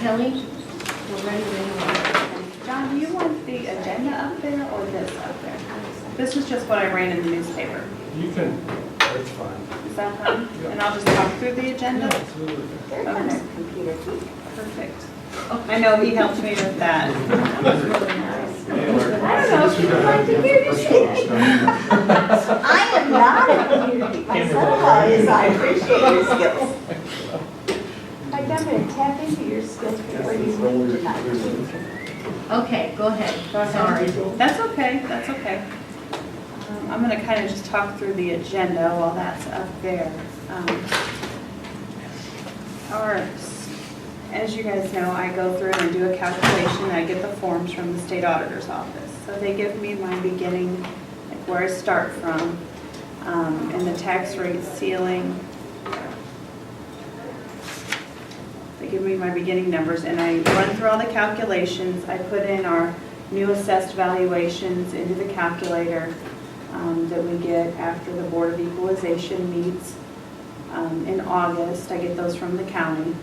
Kelly, we're ready to John, do you want the agenda up there or this up there? This was just what I ran in the newspaper. You can, that's fine. Is that fine? And I'll just talk through the agenda? Absolutely. They're kind of computer geek. Perfect. I know he helped me with that. That's really nice. I don't know if you'd like to hear you say that. I am not a computer geek. My son-in-law is. I appreciate your skills. Like, I'm going to tap into your skills before you leave tonight. Okay, go ahead. Sorry. That's okay, that's okay. I'm gonna kind of just talk through the agenda while that's up there. As you guys know, I go through and do a calculation, I get the forms from the state auditor's office. So they give me my beginning, like where I start from, and the tax rate ceiling. They give me my beginning numbers, and I run through all the calculations. I put in our new assessed valuations into the calculator that we get after the Board of Equalization meets in August. I get those from the county.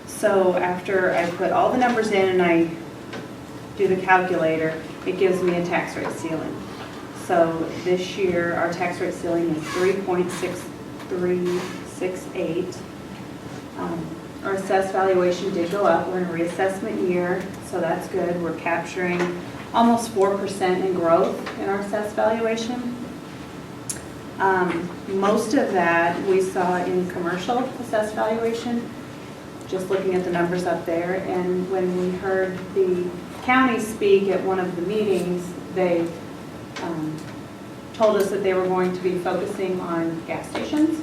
So after I put all the numbers in and I do the calculator, it gives me a tax rate ceiling. So this year, our tax rate ceiling is 3.6368. Our assessed valuation did go up. We're in a reassessment year, so that's good. We're capturing almost 4% in growth in our assessed valuation. Most of that we saw in commercial assessed valuation, just looking at the numbers up there. And when we heard the county speak at one of the meetings, they told us that they were going to be focusing on gas stations.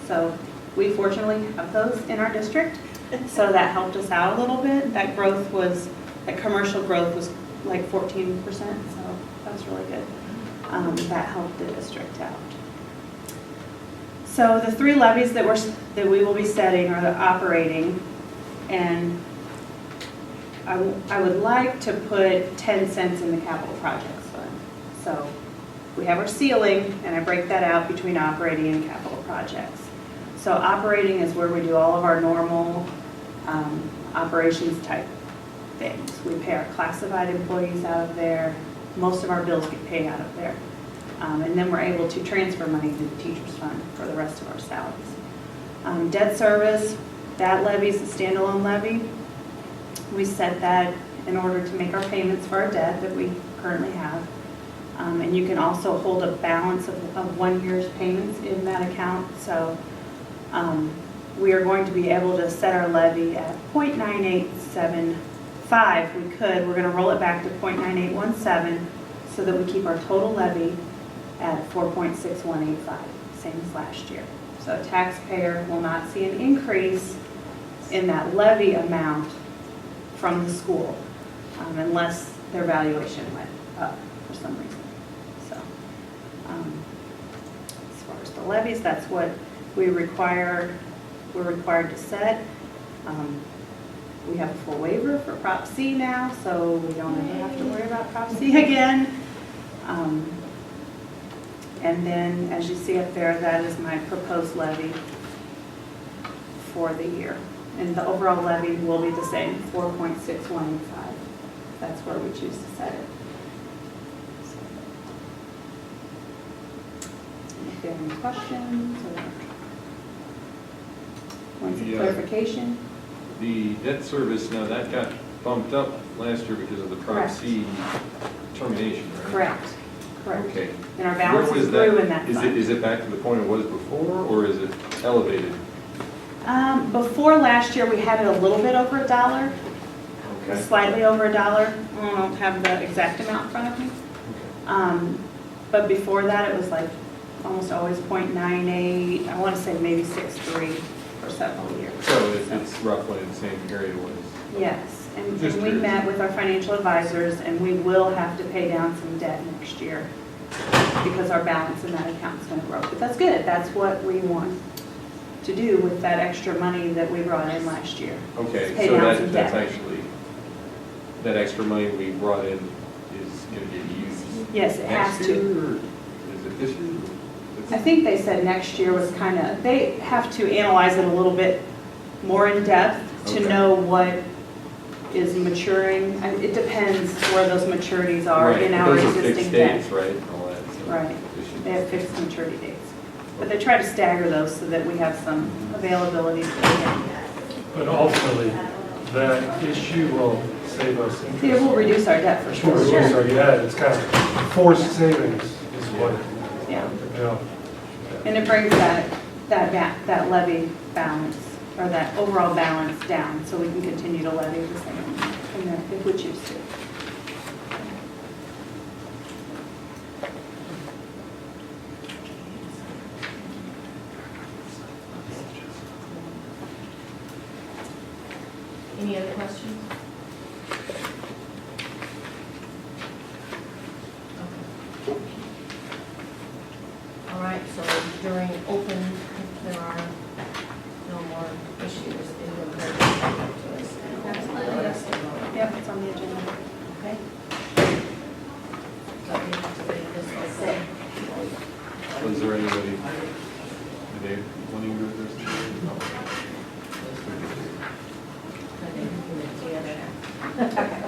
So we fortunately have those in our district, so that helped us out a little bit. That growth was, that commercial growth was like 14%, so that's really good. That helped the district out. So the three levies that we will be setting are the operating, and I would like to put 10 cents in the capital projects fund. So we have our ceiling, and I break that out between operating and capital projects. So operating is where we do all of our normal operations type things. We pay our classified employees out of there. Most of our bills get paid out of there. And then we're able to transfer money to the teacher's fund for the rest of our salaries. Debt service, that levy is a standalone levy. We set that in order to make our payments for our debt that we currently have. And you can also hold a balance of 1 year's payments in that account. So we are going to be able to set our levy at 0.9875. We could. We're going to roll it back to 0.9817 so that we keep our total levy at 4.6185, same as last year. So a taxpayer will not see an increase in that levy amount from the school unless their valuation went up for some reason. So as far as the levies, that's what we're required to set. We have a full waiver for Prop C now, so we don't ever have to worry about Prop C again. And then, as you see up there, that is my proposed levy for the year. And the overall levy will be the same, 4.6185. That's where we choose to set it. So, if you have any questions or want some clarification? The debt service, now that got bumped up last year because of the Prop C termination, right? Correct. Correct. Okay. And our Where balance was is grew in that fund. Is it back to the point it was before, or is it elevated? Before last year, we had it a little bit over $1. Okay. Slightly over $1. I don't have the exact amount in front of me. But before that, it was like almost always 0.98. I want to say maybe 6.3 for several years. So it's roughly the same area it was. Yes, and Just we curious. met with our financial advisors, and we will have to pay down some debt next year because our balance in that account is going to grow. But that's good. That's what we want to do with that extra money that we brought in last year. Okay, Pay so down some that's debt. actually, that extra money we brought in is going to get used Yes, it has next to. year, or is it this year? I think they said next year was kind of, they have to analyze it a little bit more in depth to Okay. know what is maturing. It depends where those maturities are Right, in but our those are fixed existing debt. dates, right, and all that, so. Right. they should- They have fixed maturity dates. But they try to stagger those so that we have some availability for the But ultimately, that issue will save us interest. It will reduce our debt for Sure, sure. so yeah, it's kind of forced savings is what, Yeah. yeah. And it brings that levy balance, or that overall balance down, so we can continue to levy the same, if we choose to. Any other questions? Okay. All right, so during open, if there are no more issues, it will bring it back to us. And we'll let us know. Yep, it's on the agenda. Okay? So we have to leave this open. Was there anybody, did they wanting to do this? I think we can get together now. Okay.